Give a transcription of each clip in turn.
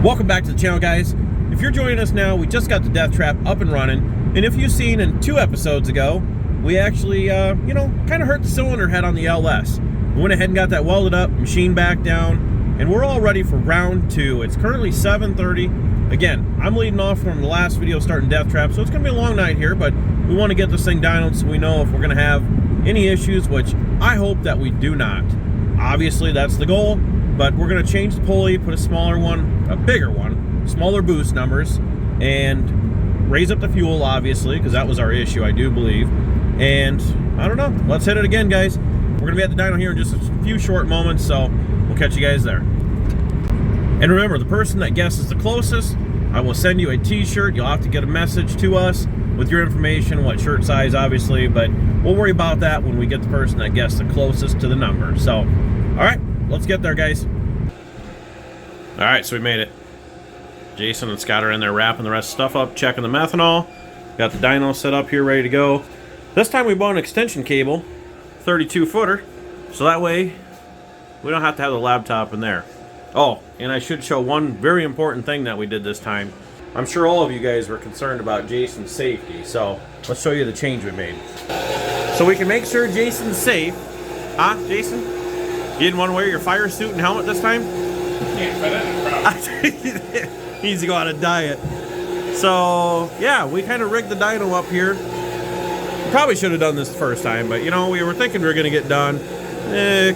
Welcome back to the channel, guys. If you're joining us now, we just got the death trap up and running, and if you've seen in 2 episodes ago, we actually, kind of hurt the cylinder head on the LS. We went ahead and got that welded up, machine back down, and we're all ready for round 2. It's currently 7:30. Again, I'm leading off from the last video starting death trap, so it's going to be a long night here, but we want to get this thing dynoed so we know if we're going to have any issues, which I hope that we do not. Obviously, that's the goal. But we're going to change the pulley, put a smaller one, a bigger one, smaller boost numbers, and raise up the fuel, obviously, because that was our issue, I do believe. And, I don't know, let's hit it again, guys. We're going to be at the dyno here in just a few short moments, so we'll catch you guys there. And remember, the person that guesses the closest, I will send you a t-shirt. You'll have to get a message to us with your information, what shirt size, obviously, but we'll worry about that when we get the person that guessed the closest to the number. So, all right. Let's get there, guys. Alright, so we made it. Jason and Scott are in there wrapping the rest of the stuff up, checking the methanol. Got the dyno set up here, ready to go. This time we bought an extension cable, 32-footer, so that way we don't have to have the laptop in there. Oh, and I should show one very important thing that we did this time. I'm sure all of you guys were concerned about Jason's safety, so let's show you the change we made. So we can make sure Jason's safe. Huh, Jason? You didn't want to wear your fire suit and helmet this time? Can't fit in it, probably. Needs to go on a diet. So, yeah, we kind of rigged the dyno up here. Probably should have done this the first time, but, you know, we were thinking we were going to get done.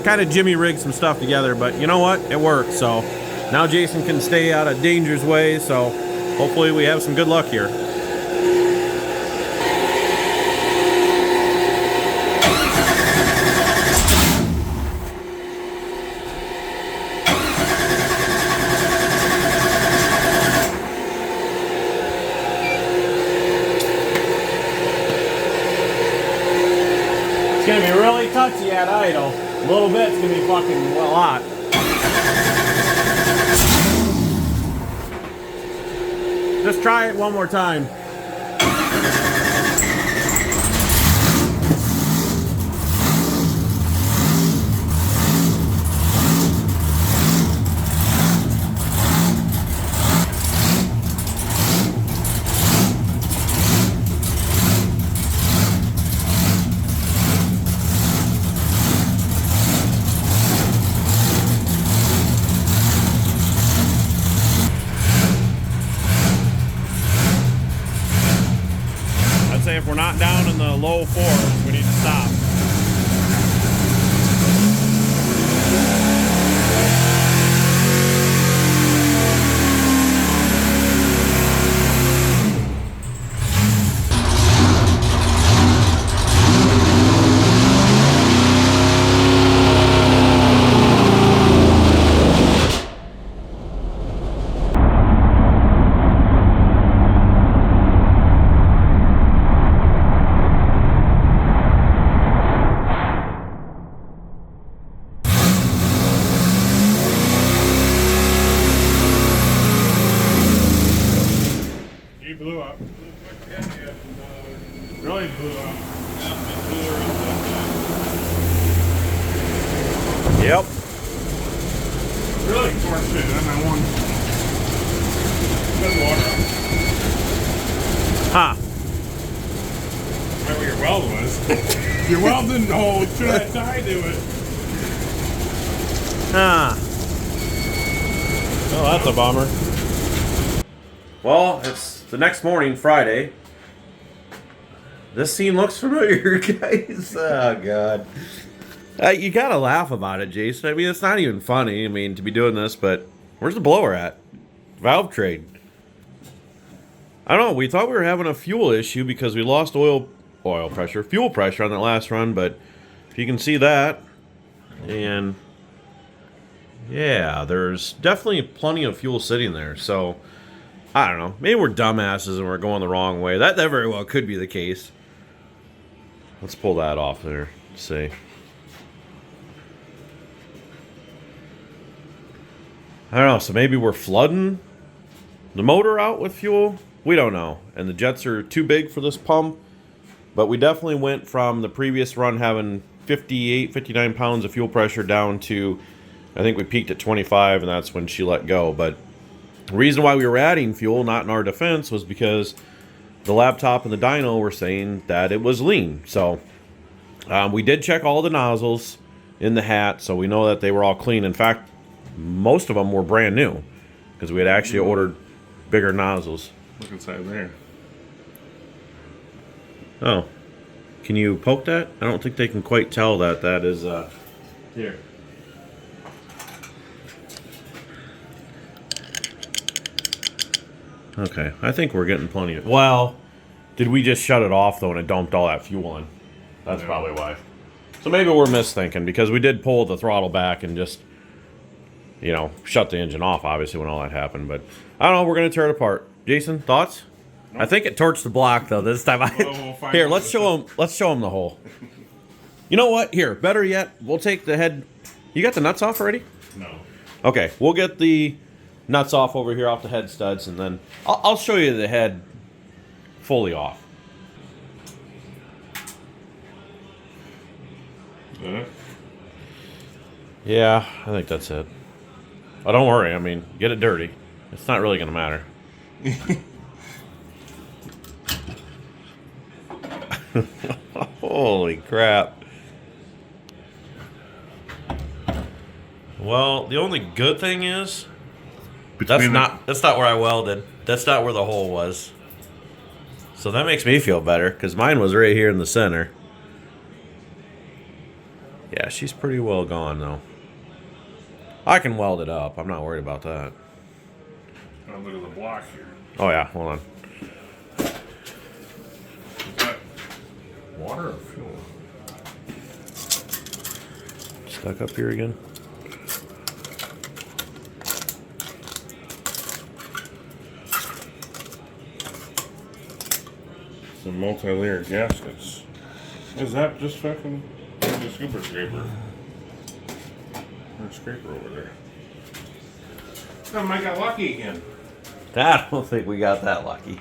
Kind of Jimmy rigged some stuff together, but you know what? It worked. So, now Jason can stay out of danger's way, so hopefully we have some good luck here. It's gonna be really touchy at idle. A little bit's gonna be fucking a lot. Just try it one more time. If we're not down in the low 4s, we need to stop. Blew up. Really blew up. Yep. Really torched it on that one. Good water. Huh. Right where your weld was. Your weld didn't hold. Should have tied to it. Huh. Well, that's a bummer. Well, it's the next morning, Friday. This scene looks familiar, guys. Oh, God. You gotta laugh about it, Jason. I mean, it's not even funny, I mean, to be doing this, but where's the blower at? Valve trade. I don't know, we thought we were having a fuel issue because we lost fuel pressure on that last run, but if you can see that, and yeah, there's definitely plenty of fuel sitting there, so I don't know. Maybe we're dumbasses and we're going the wrong way. That very well could be the case. Let's pull that off there. Let's see. I don't know. So maybe we're flooding the motor out with fuel. We don't know. And the jets are too big for this pump. But we definitely went from the previous run having 58, 59 pounds of fuel pressure down to, I think we peaked at 25, and that's when she let go. But The reason why we were adding fuel, not in our defense, was because the laptop and the dyno were saying that it was lean. So we did check all the nozzles in the hat, so we know that they were all clean. In fact, most of them were brand new because we had actually ordered bigger nozzles. Look inside there. Oh, can you poke that? I don't think they can quite tell that that is here. Okay, I think we're getting plenty of... Well, did we just shut it off, though, and it dumped all that fuel in? That's probably why. So maybe we're misthinking, because we did pull the throttle back and just, you know, shut the engine off, obviously, when all that happened. But, I don't know, we're going to tear it apart. Jason, thoughts? Nope. I think it torched the block, though, this time. We'll Here, let's show him the hole. You know what? Here, better yet, we'll take the head... You got the nuts off already? No. Okay, we'll get the nuts off over here off the head studs, and then I'll show you the head fully off. Yeah, I think that's it. Oh, don't worry. I mean, get it dirty. It's not really going to matter. Holy crap. Well, the only good thing is that's not where I welded. That's not where the hole was. So that makes me feel better, because mine was right here in the center. Yeah, she's pretty well gone, though. I can weld it up. I'm not worried about that. Oh, look at the block here. Oh, yeah. Hold on. Is that water or fuel? Stuck up here again. Some multi-layer gaskets. Is that just fucking the scuba scraper? Or a scraper over there? Oh, I got lucky again. I don't think we got that lucky.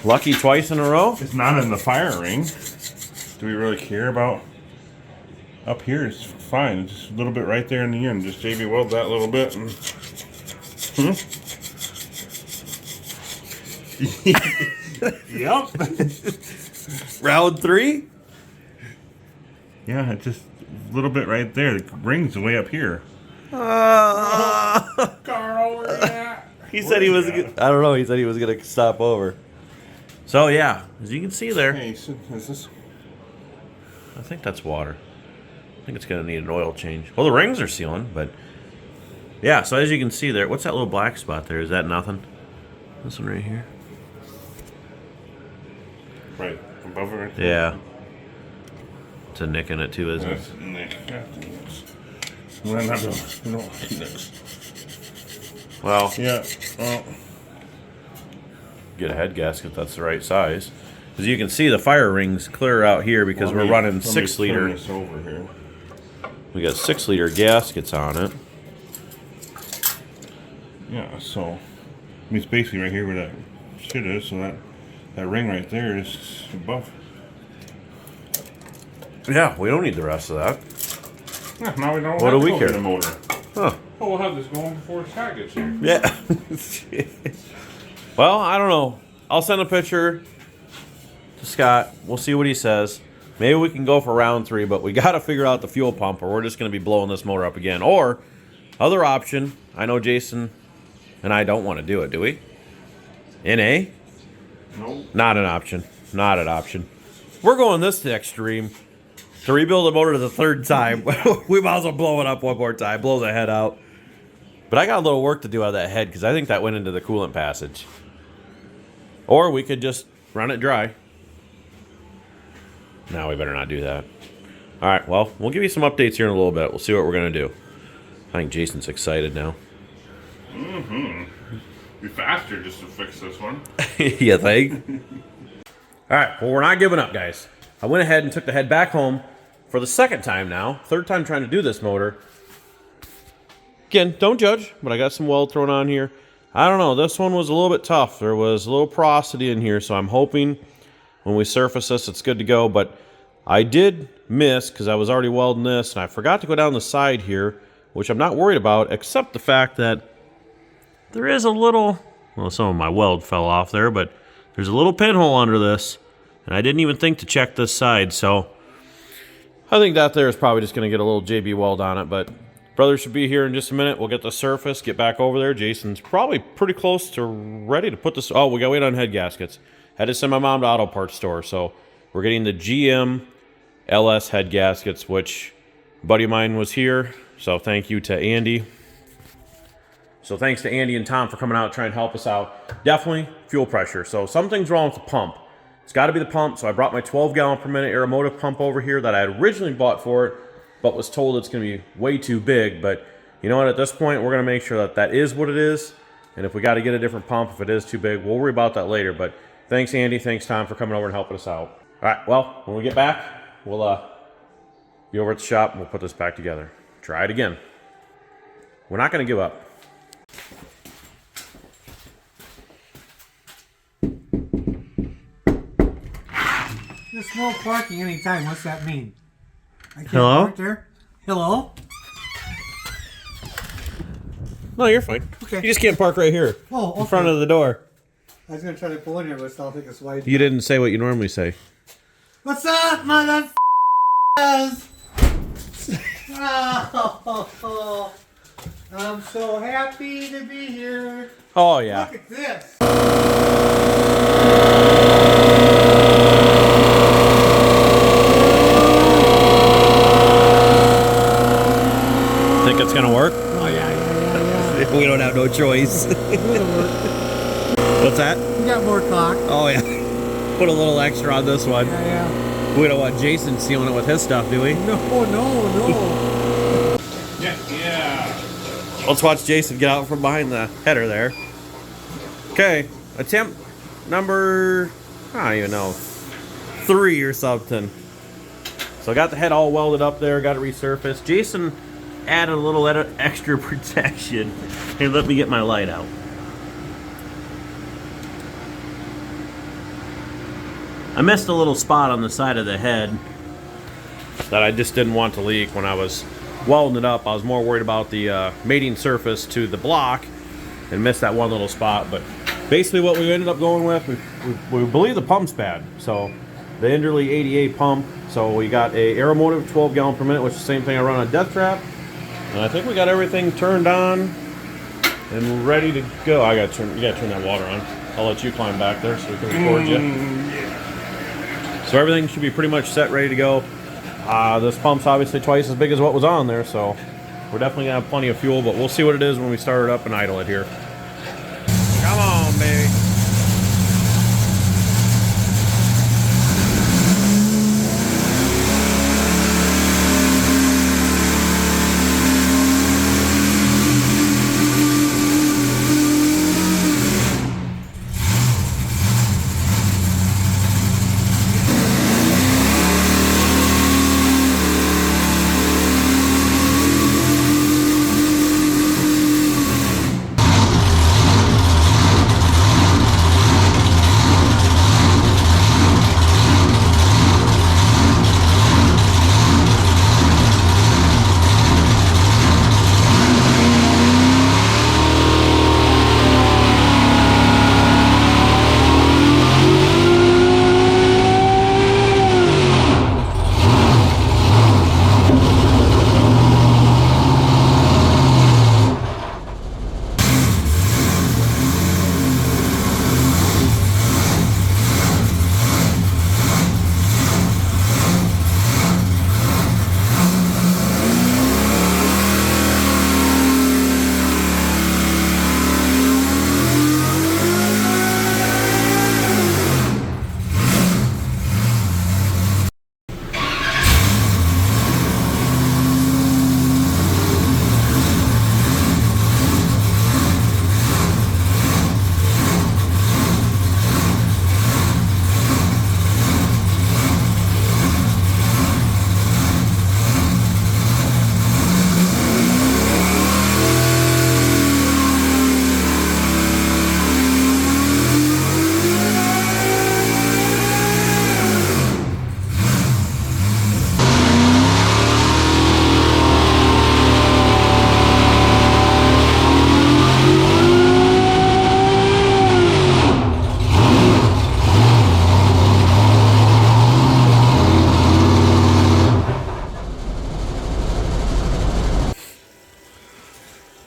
Lucky twice in a row? It's not in the fire ring. Do we really care about? Up here is fine. It's just a little bit right there in the end. Just JB weld that little bit. And... Yep. Round 3? Yeah, it's just a little bit right there. The ring's way up here. Carl, where you at? He said he was. I don't know. He said he was gonna stop over. So yeah, as you can see there, Hey, so is this? I think that's water. I think it's gonna need an oil change. Well, the rings are sealing, but yeah. So as you can see there, what's that little black spot there? Is that nothing? This one right here. Right above it. Right there. Yeah. It's a nick in it too, isn't it? That's Nick. Well, not no nicks. Well, Yeah. Oh. get a head gasket that's the right size. As you can see, the fire rings clear out here because we're running 6 liter. Turn this over here. We got 6 liter gaskets on it. Yeah. So, I mean, it's basically right here where that shit is. So that ring right there is above. Yeah, we don't need the rest of that. Yeah, now we don't What have do to we go care? get a motor. Huh. Oh, we'll have this going before Scott gets here. Yeah. Well, I don't know. I'll send a picture to Scott. We'll see what he says. Maybe we can go for round 3, but we got to figure out the fuel pump, or we're just going to be blowing this motor up again. Or, other option, I know Jason and I don't want to do it, do we? NA? Nope. Not an option. Not an option. We're going this extreme. To rebuild the motor the 3rd time, we might as well blow it up one more time, blow the head out. But I got a little work to do out of that head because I think that went into the coolant passage. Or we could just run it dry. No, we better not do that. All right, well, we'll give you some updates here in a little bit. We'll see what we're going to do. I think Jason's excited now. Mm-hmm. Be faster just to fix this one. You think? All right, well, we're not giving up, guys. I went ahead and took the head back home for the 2nd time now. 3rd time trying to do this motor. Again, don't judge, but I got some weld thrown on here. I don't know, this one was a little bit tough. There was a little porosity in here, so I'm hoping when we surface this, it's good to go. But I did miss, because I was already welding this, and I forgot to go down the side here which I'm not worried about, except the fact that there is a little, well, some of my weld fell off there, but there's a little pinhole under this, and I didn't even think to check this side, so I think that there is probably just going to get a little JB weld on it, but brother should be here in just a minute. We'll get the surface, get back over there. Jason's probably pretty close to ready to put this. Oh, we got to wait on head gaskets. Had to send my mom to auto parts store, so we're getting the GM LS head gaskets, which a buddy of mine was here, so thank you to Andy. So thanks to Andy and Tom for coming out trying to help us out. Definitely fuel pressure. So something's wrong with the pump. It's got to be the pump, so I brought my 12-gallon per minute Aeromotive pump over here that I had originally bought for it, but was told it's going to be way too big. But you know what? At this point, we're going to make sure that that is what it is. And if we got to get a different pump, if it is too big, we'll worry about that later. But thanks, Andy. Thanks, Tom, for coming over and helping us out. All right, well, when we get back, we'll be over at the shop and we'll put this back together. Try it again. We're not going to give up. There's no parking anytime. What's that mean? I can't Hello? park there. Hello? No, you're fine. Okay. You just can't park right here. Oh, okay. In front of the door. I was gonna try to pull in here, but I'll think it's wide. You didn't say what you normally say. What's up, motherfuckers? Oh, I'm so happy to be here. Oh, yeah. Look at this. Think it's going to work? Oh yeah. We don't have no choice. It'll work. What's that? We got more clock. Oh, yeah. Put a little extra on this one. Yeah. We don't want Jason sealing it with his stuff, do we? No. Yeah. Let's watch Jason get out from behind the header there. Okay. Attempt number, I don't even know, 3 or something. So I got the head all welded up there, got it resurfaced. Jason added a little extra protection. Here, let me get my light out. I missed a little spot on the side of the head that I just didn't want to leak when I was welding it up. I was more worried about the mating surface to the block and missed that one little spot. But basically what we ended up going with, we believe the pump's bad. So the Enderly 88 pump. So we got a Aeromotive 12-gallon per minute, which is the same thing I run on Death Trap. And I think we got everything turned on and ready to go. You gotta turn that water on. I'll let you climb back there so we can record you. So everything should be pretty much set, ready to go. This pump's obviously twice as big as what was on there, so we're definitely gonna have plenty of fuel, but we'll see what it is when we start it up and idle it here. Come on, baby.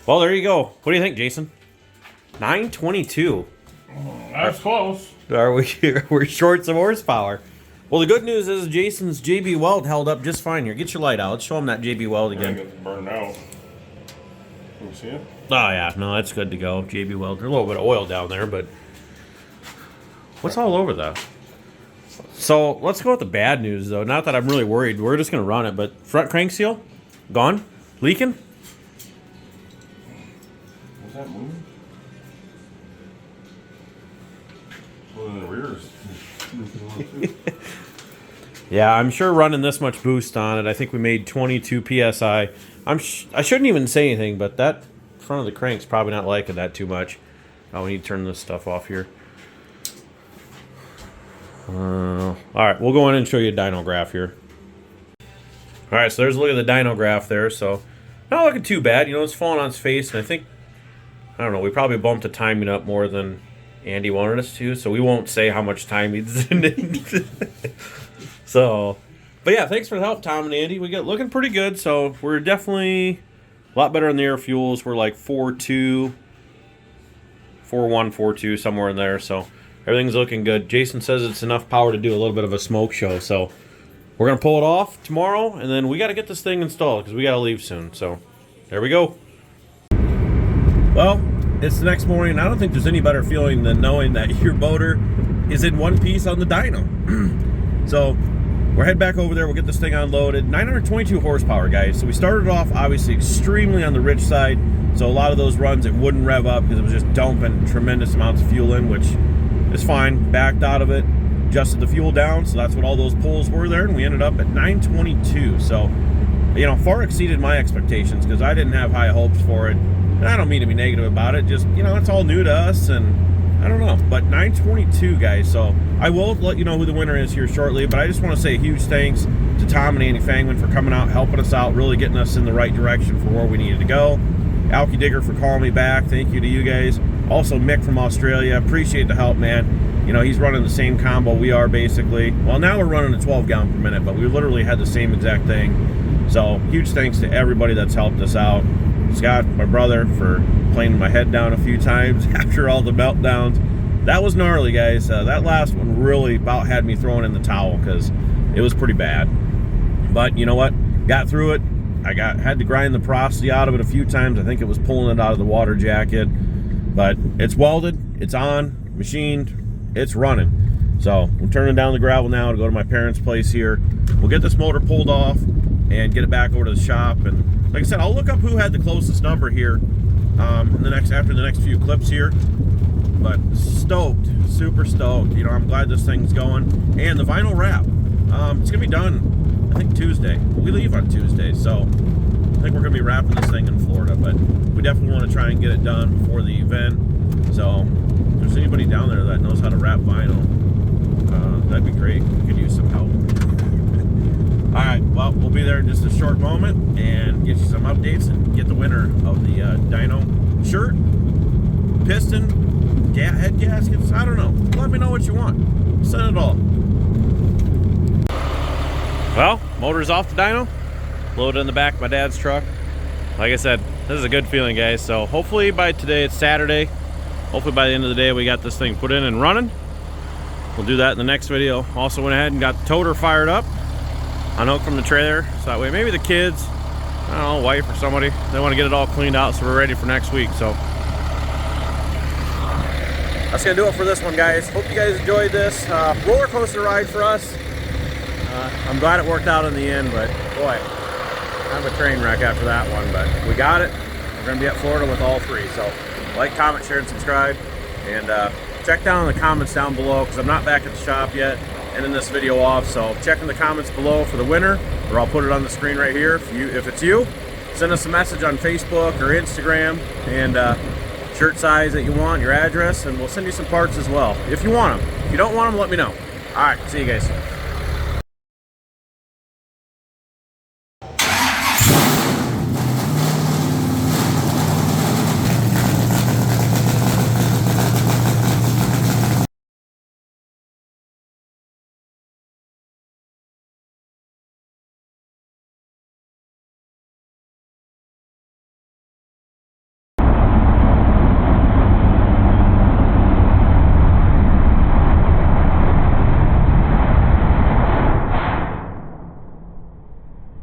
Well, there you go. What do you think, Jason? 922. That's close. Are we? We're short some horsepower. Well, the good news is Jason's JB Weld held up just fine here. Get your light out. Let's show him that JB Weld again. Get burned out. Can you see it? Oh, yeah. No, that's good to go. JB Weld. There's a little bit of oil down there, but what's all over that? So let's go with the bad news, though. Not that I'm really worried. We're just going to run it, but front crank seal, gone? Leaking? Was that moving? Well, in the rear is Yeah, I'm sure running this much boost on it. I think we made 22 psi. I shouldn't even say anything, but that front of the crank's probably not liking that too much. Oh, we need to turn this stuff off here. All right, we'll go in and show you a dyno graph here. All right, so there's a look at the dyno graph there. So not looking too bad. You know, it's falling on its face, and I think, I don't know, we probably bumped the timing up more than Andy wanted us to, so we won't say how much time he's in it. So, but yeah, thanks for the help, Tom and Andy. We get looking pretty good, so we're definitely a lot better in the air fuels. We're like 4.2, 4.1, 4.2, somewhere in there, so everything's looking good. Jason says it's enough power to do a little bit of a smoke show, so we're going to pull it off tomorrow, and then we got to get this thing installed because we got to leave soon, so there we go. Well, it's the next morning, and I don't think there's any better feeling than knowing that your motor is in one piece on the dyno. So we're heading back over there. We'll get this thing unloaded. 922 horsepower, guys. So we started off, obviously, extremely on the rich side. So a lot of those runs, it wouldn't rev up because it was just dumping tremendous amounts of fuel in, which is fine. Backed out of it, adjusted the fuel down. So that's what all those pulls were there. And we ended up at 922. So, you know, far exceeded my expectations because I didn't have high hopes for it. And I don't mean to be negative about it. Just, you know, it's all new to us, and I don't know. But 922, guys. So I will let you know who the winner is here shortly. But I just want to say a huge thanks to Tom and Andy Fangman for coming out, helping us out, really getting us in the right direction for where we needed to go. Alky Digger for calling me back. Thank you to you guys. Also, Mick from Australia. Appreciate the help, man. You know, he's running the same combo we are, basically. Well, now we're running a 12 gallon per minute, but we literally had the same exact thing. So huge thanks to everybody that's helped us out. Scott, my brother, for playing my head down a few times after all the meltdowns. That was gnarly, guys. That last one really about had me throwing in the towel because it was pretty bad. But you know what? Got through it. Had to grind the porosity out of it a few times. I think it was pulling it out of the water jacket. But it's welded, it's on, machined, it's running. So we're turning down the gravel now to go to my parents' place here. We'll get this motor pulled off and get it back over to the shop. And like I said, I'll look up who had the closest number here after the next few clips here. But stoked, super stoked. You know, I'm glad this thing's going. And the vinyl wrap, it's gonna be done, I think, Tuesday. We leave on Tuesday, so I think we're gonna be wrapping this thing in Florida. But we definitely want to try and get it done before the event. So if there's anybody down there that knows how to wrap vinyl, that'd be great. We could use some help. All right, well, we'll be there in just a short moment and get you some updates and get the winner of the dyno shirt, piston, head gaskets. I don't know. Let me know what you want. Send it all. Well, motor's off the dyno. Loaded in the back of my dad's truck. Like I said, this is a good feeling, guys. So hopefully by today, it's Saturday. Hopefully by the end of the day, we got this thing put in and running. We'll do that in the next video. Also went ahead and got the toter fired up. Unhooked from the trailer, so that way maybe the kids, I don't know, wife or somebody, they want to get it all cleaned out so we're ready for next week. So that's gonna do it for this one, guys. Hope you guys enjoyed this roller coaster ride for us. I'm glad it worked out in the end, but boy, kind of a train wreck after that one. But we got it. We're gonna be at Florida with all three. So like, comment, share, and subscribe, and check down in the comments down below because I'm not back at the shop yet. And in this video off, so check in the comments below for the winner, or I'll put it on the screen right here. If it's you, send us a message on Facebook or Instagram, and shirt size that you want, your address, and we'll send you some parts as well if you want them. If you don't want them, let me know. All right, see you guys.